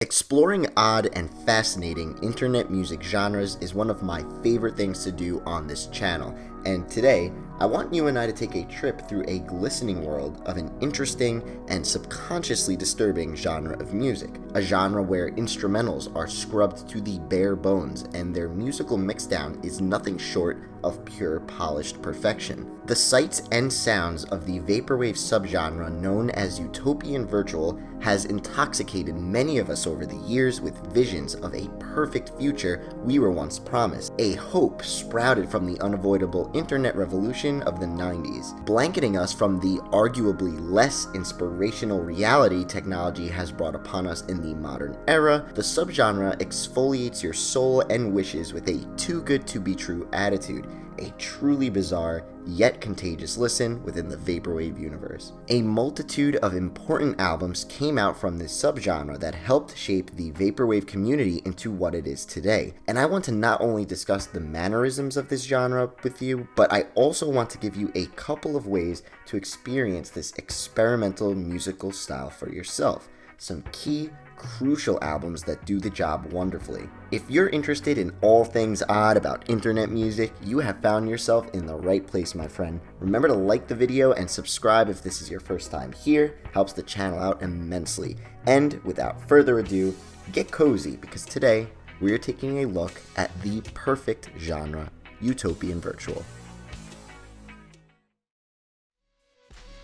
Exploring odd and fascinating internet music genres is one of my favorite things to do on this channel, and today I want you and I to take a trip through a glistening world of an interesting and subconsciously disturbing genre of music, a genre where instrumentals are scrubbed to the bare bones and their musical mixdown is nothing short of pure polished perfection. The sights and sounds of the Vaporwave subgenre known as Utopian Virtual has intoxicated many of us over the years with visions of a perfect future we were once promised, a hope sprouted from the unavoidable internet revolution of the 90s. Blanketing us from the arguably less inspirational reality technology has brought upon us in the modern era, the subgenre exfoliates your soul and wishes with a too good to be true attitude, a truly bizarre yet contagious listen within the Vaporwave universe. A multitude of important albums came out from this subgenre that helped shape the Vaporwave community into what it is today, and I want to not only discuss the mannerisms of this genre with you, but I also want to give you a couple of ways to experience this experimental musical style for yourself. Some key crucial albums that do the job wonderfully. If you're interested in all things odd about internet music, you have found yourself in the right place, my friend. Remember to like the video and subscribe if this is your first time here, helps the channel out immensely. And without further ado, get cozy because today we're taking a look at the perfect genre, Utopian Virtual.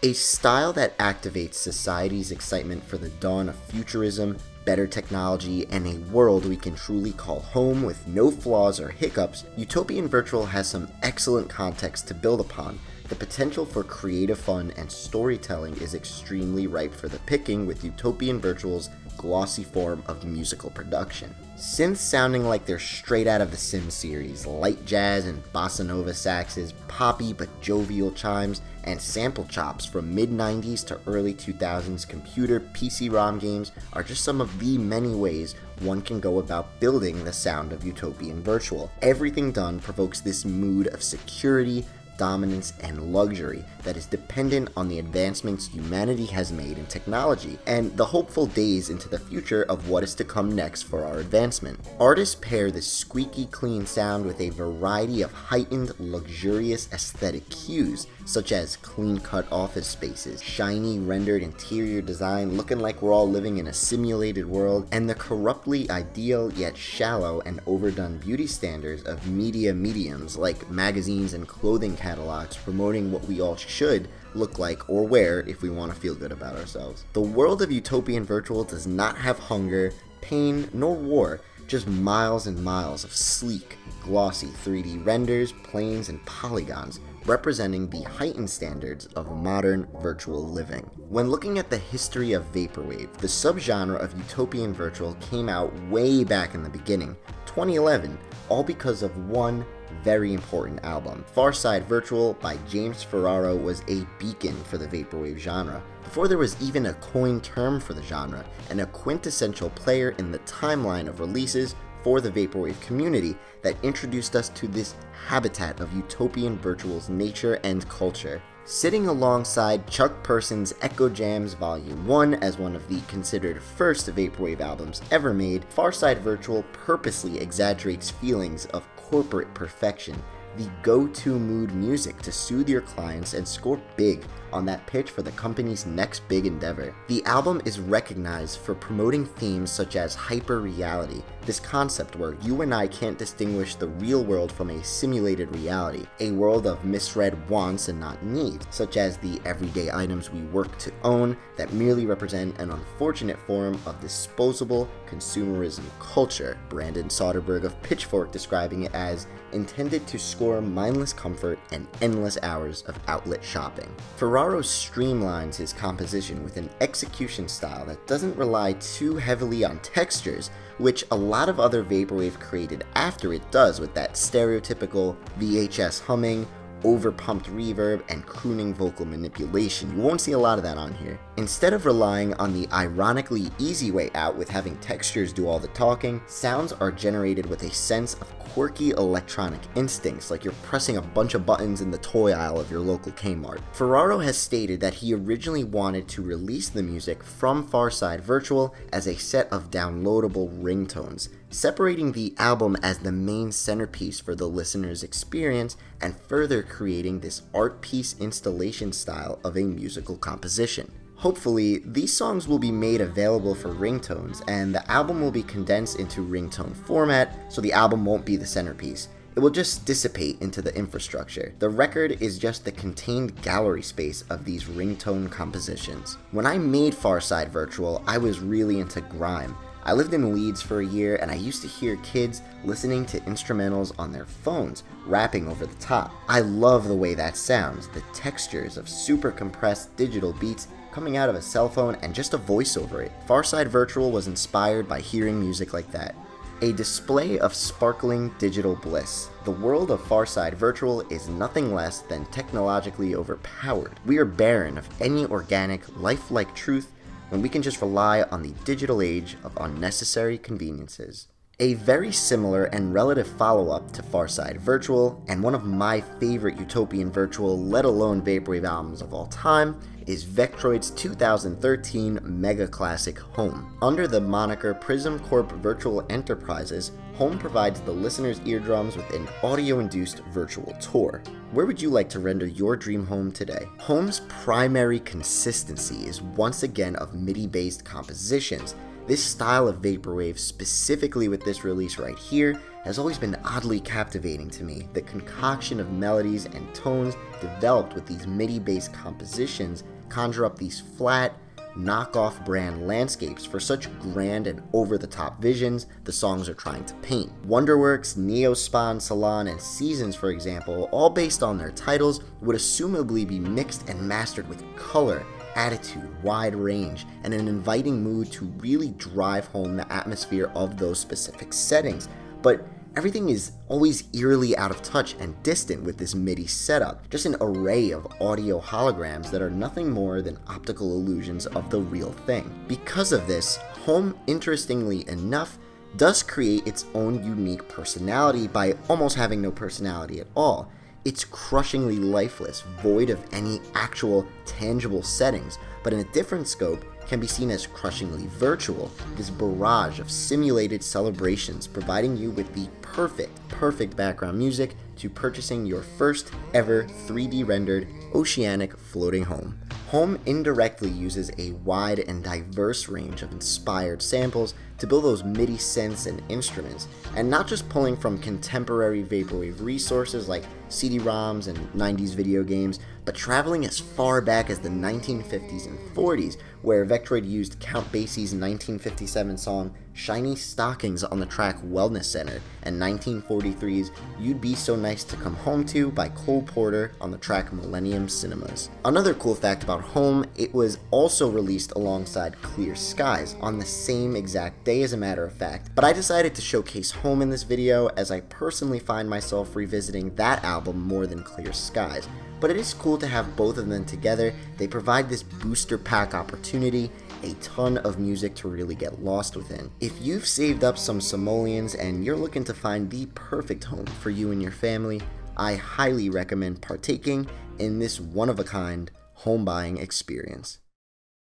A style that activates society's excitement for the dawn of futurism, better technology, and a world we can truly call home with no flaws or hiccups, Utopian Virtual has some excellent context to build upon. The potential for creative fun and storytelling is extremely ripe for the picking with Utopian Virtual's glossy form of musical production. Synths sounding like they're straight out of the Sims series, light jazz and bossa nova saxes, poppy but jovial chimes, and sample chops from mid-90s to early 2000s computer PC-ROM games are just some of the many ways one can go about building the sound of Utopian Virtual. Everything done provokes this mood of security, dominance, and luxury that is dependent on the advancements humanity has made in technology, and the hopeful days into the future of what is to come next for our advancement. Artists pair this squeaky clean sound with a variety of heightened, luxurious aesthetic cues, such as clean-cut office spaces, shiny rendered interior design looking like we're all living in a simulated world, and the corruptly ideal yet shallow and overdone beauty standards of media mediums like magazines and clothing catalogs promoting what we all should look like or wear if we want to feel good about ourselves. The world of Utopian Virtual does not have hunger, pain, nor war, just miles and miles of sleek, glossy 3D renders, planes, and polygons, representing the heightened standards of modern virtual living. When looking at the history of Vaporwave, the subgenre of Utopian Virtual came out way back in the beginning, 2011, all because of one very important album. Farside Virtual by James Ferraro was a beacon for the Vaporwave genre, before there was even a coined term for the genre, and a quintessential player in the timeline of releases for the Vaporwave community that introduced us to this habitat of Utopian Virtual's nature and culture. Sitting alongside Chuck Person's Echo Jams Volume 1 as one of the considered first Vaporwave albums ever made, Farside Virtual purposely exaggerates feelings of corporate perfection, the go-to mood music to soothe your clients and score big on that pitch for the company's next big endeavor. The album is recognized for promoting themes such as hyper-reality, this concept where you and I can't distinguish the real world from a simulated reality, a world of misread wants and not needs, such as the everyday items we work to own that merely represent an unfortunate form of disposable consumerism culture. Brandon Soderbergh of Pitchfork describing it as intended to score mindless comfort and endless hours of outlet shopping. Ferraro streamlines his composition with an execution style that doesn't rely too heavily on textures, which a lot of other Vaporwave created after it does with that stereotypical VHS humming, over-pumped reverb, and crooning vocal manipulation. You won't see a lot of that on here. Instead of relying on the ironically easy way out with having textures do all the talking, sounds are generated with a sense of quirky electronic instincts, like you're pressing a bunch of buttons in the toy aisle of your local Kmart. Ferraro has stated that he originally wanted to release the music from Farside Virtual as a set of downloadable ringtones, separating the album as the main centerpiece for the listener's experience and further creating this art piece installation style of a musical composition. Hopefully, these songs will be made available for ringtones, and the album will be condensed into ringtone format, so the album won't be the centerpiece. It will just dissipate into the infrastructure. The record is just the contained gallery space of these ringtone compositions. When I made Farside Virtual, I was really into grime. I lived in Leeds for a year, and I used to hear kids listening to instrumentals on their phones, rapping over the top. I love the way that sounds, the textures of super compressed digital beats coming out of a cell phone and just a voice over it. Farside Virtual was inspired by hearing music like that. A display of sparkling digital bliss. The world of Farside Virtual is nothing less than technologically overpowered. We are barren of any organic, lifelike truth when we can just rely on the digital age of unnecessary conveniences. A very similar and relative follow-up to Farside Virtual, and one of my favorite Utopian Virtual, let alone Vaporwave albums of all time, is Vectroid's 2013 mega classic Home. Under the moniker Prism Corp Virtual Enterprises, Home provides the listener's eardrums with an audio-induced virtual tour. Where would you like to render your dream home today? Home's primary consistency is once again of MIDI-based compositions. This style of Vaporwave, specifically with this release right here, has always been oddly captivating to me. The concoction of melodies and tones developed with these MIDI-based compositions conjure up these flat, knockoff brand landscapes for such grand and over-the-top visions the songs are trying to paint. Wonderworks, Neospawn, Salon, and Seasons, for example, all based on their titles, would assumably be mixed and mastered with color, attitude, wide range, and an inviting mood to really drive home the atmosphere of those specific settings. But everything is always eerily out of touch and distant with this MIDI setup, just an array of audio holograms that are nothing more than optical illusions of the real thing. Because of this, Home, interestingly enough, does create its own unique personality by almost having no personality at all. It's crushingly lifeless, void of any actual tangible settings, but in a different scope can be seen as crushingly virtual, this barrage of simulated celebrations providing you with the perfect background music to purchasing your first ever 3D rendered oceanic floating home. Home indirectly uses a wide and diverse range of inspired samples to build those MIDI synths and instruments, and not just pulling from contemporary Vaporwave resources like CD-ROMs and 90s video games, but traveling as far back as the 1950s and 40s, where Vectroid used Count Basie's 1957 song Shiny Stockings on the track Wellness Center, and 1943's You'd Be So Nice to Come Home To by Cole Porter on the track Millennium Cinemas. Another cool fact about Home, it was also released alongside Clear Skies on the same exact day, as a matter of fact, but I decided to showcase Home in this video as I personally find myself revisiting that album more than Clear Skies. But it is cool to have both of them together. They provide this booster pack opportunity, a ton of music to really get lost within. If you've saved up some simoleons and you're looking to find the perfect home for you and your family, I highly recommend partaking in this one-of-a-kind home buying experience.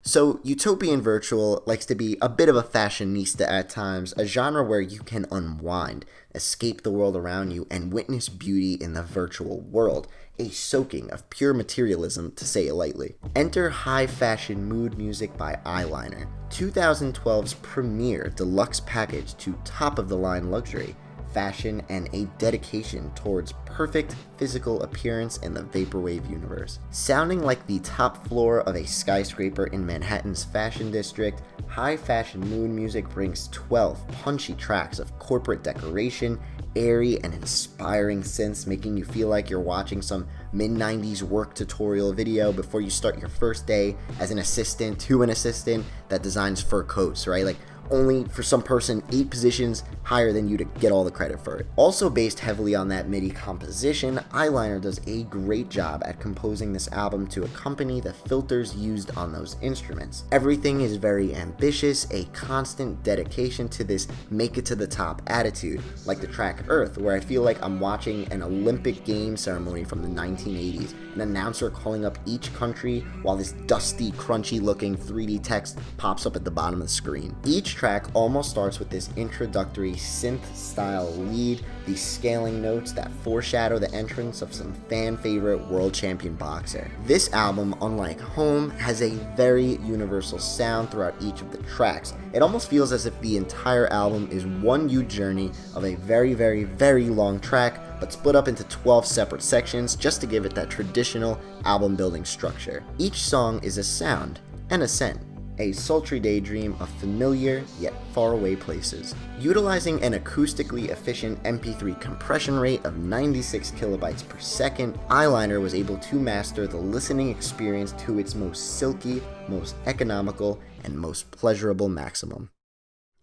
So, Utopian Virtual likes to be a bit of a fashionista at times, a genre where you can unwind, escape the world around you, and witness beauty in the virtual world, a soaking of pure materialism, to say it lightly. Enter high fashion mood music by Eyeliner, 2012's premier deluxe package to top-of-the-line luxury, fashion, and a dedication towards perfect physical appearance in the Vaporwave universe. Sounding like the top floor of a skyscraper in Manhattan's fashion district, high fashion mood music brings 12 punchy tracks of corporate decoration, airy and inspiring synths, making you feel like you're watching some mid-90s work tutorial video before you start your first day as an assistant to an assistant that designs fur coats, right? Like, only for some person 8 positions higher than you to get all the credit for it. Also based heavily on that MIDI composition, Eyeliner does a great job at composing this album to accompany the filters used on those instruments. Everything is very ambitious, a constant dedication to this make it to the top attitude, like the track Earth, where I feel like I'm watching an Olympic Games ceremony from the 1980s, an announcer calling up each country while this dusty, crunchy looking 3D text pops up at the bottom of the screen. Each track almost starts with this introductory synth-style lead, these scaling notes that foreshadow the entrance of some fan-favorite world champion boxer. This album, unlike Home, has a very universal sound throughout each of the tracks. It almost feels as if the entire album is one huge journey of a very, very, very long track, but split up into 12 separate sections just to give it that traditional album building structure. Each song is a sound and a scent, a sultry daydream of familiar yet faraway places. Utilizing an acoustically efficient MP3 compression rate of 96 kilobytes per second, Eyeliner was able to master the listening experience to its most silky, most economical, and most pleasurable maximum.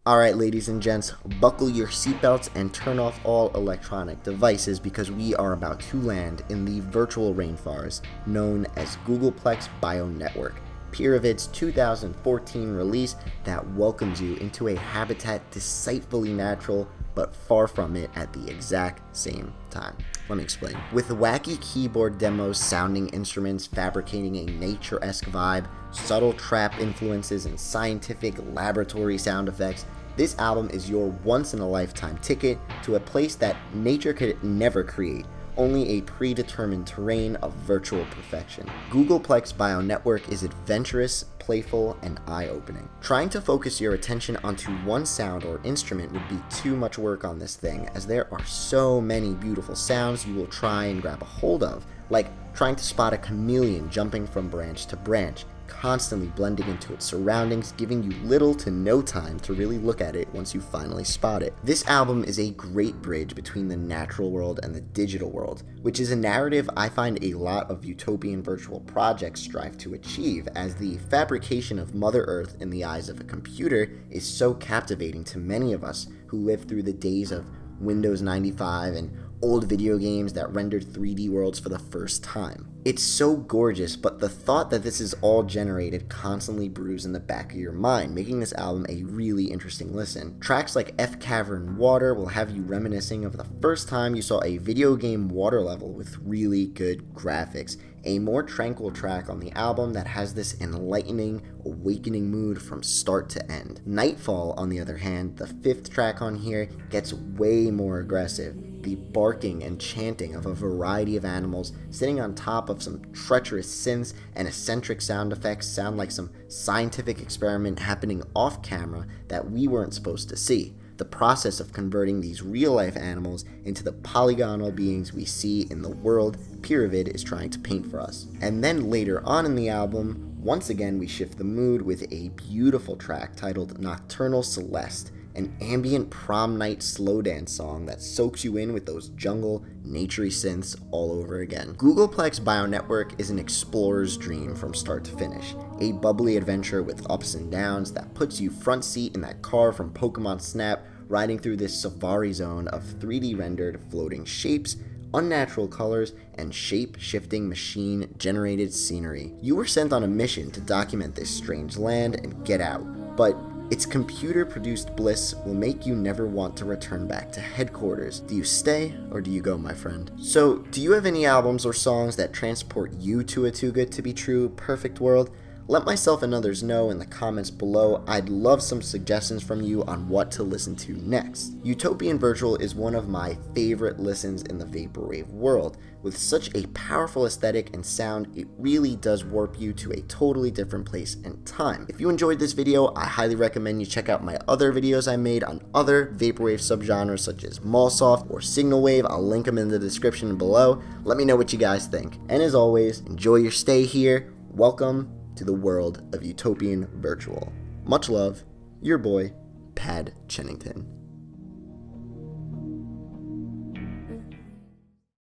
Alright, ladies and gents, buckle your seatbelts and turn off all electronic devices because we are about to land in the virtual rainforest known as Googolplex Bio Network, Pyravid's 2014 release that welcomes you into a habitat delightfully natural but far from it at the exact same time. Let me explain. With wacky keyboard demos, sounding instruments fabricating a nature-esque vibe, subtle trap influences, and scientific laboratory sound effects, this album is your once-in-a-lifetime ticket to a place that nature could never create, only a predetermined terrain of virtual perfection. Googolplex Bio Network is adventurous, playful, and eye-opening. Trying to focus your attention onto one sound or instrument would be too much work on this thing, as there are so many beautiful sounds you will try and grab a hold of, like trying to spot a chameleon jumping from branch to branch, constantly blending into its surroundings, giving you little to no time to really look at it once you finally spot it. This album is a great bridge between the natural world and the digital world, which is a narrative I find a lot of Utopian Virtual projects strive to achieve, as the fabrication of Mother Earth in the eyes of a computer is so captivating to many of us who lived through the days of Windows 95 and old video games that rendered 3D worlds for the first time. It's so gorgeous, but the thought that this is all generated constantly brews in the back of your mind, making this album a really interesting listen. Tracks like F Cavern Water will have you reminiscing of the first time you saw a video game water level with really good graphics. A more tranquil track on the album that has this enlightening, awakening mood from start to end. Nightfall, on the other hand, the 5th track on here, gets way more aggressive. The barking and chanting of a variety of animals sitting on top of some treacherous synths and eccentric sound effects sound like some scientific experiment happening off camera that we weren't supposed to see. The process of converting these real-life animals into the polygonal beings we see in the world Pyravid is trying to paint for us. And then later on in the album, once again we shift the mood with a beautiful track titled Nocturnal Celeste, an ambient prom night slow dance song that soaks you in with those jungle, naturey synths all over again. Googolplex Bio Network is an explorer's dream from start to finish, a bubbly adventure with ups and downs that puts you front seat in that car from Pokemon Snap, riding through this safari zone of 3D rendered floating shapes, unnatural colors, and shape-shifting machine-generated scenery. You were sent on a mission to document this strange land and get out, but its computer-produced bliss will make you never want to return back to headquarters. Do you stay or do you go, my friend? So, do you have any albums or songs that transport you to a too good to be true perfect world? Let myself and others know in the comments below. I'd love some suggestions from you on what to listen to next. Utopian Virtual is one of my favorite listens in the Vaporwave world. With such a powerful aesthetic and sound, it really does warp you to a totally different place and time. If you enjoyed this video, I highly recommend you check out my other videos I made on other Vaporwave subgenres such as Mallsoft or Signal Wave. I'll link them in the description below. Let me know what you guys think. And as always, enjoy your stay here. Welcome to the world of Utopian Virtual. Much love, your boy, Chennington.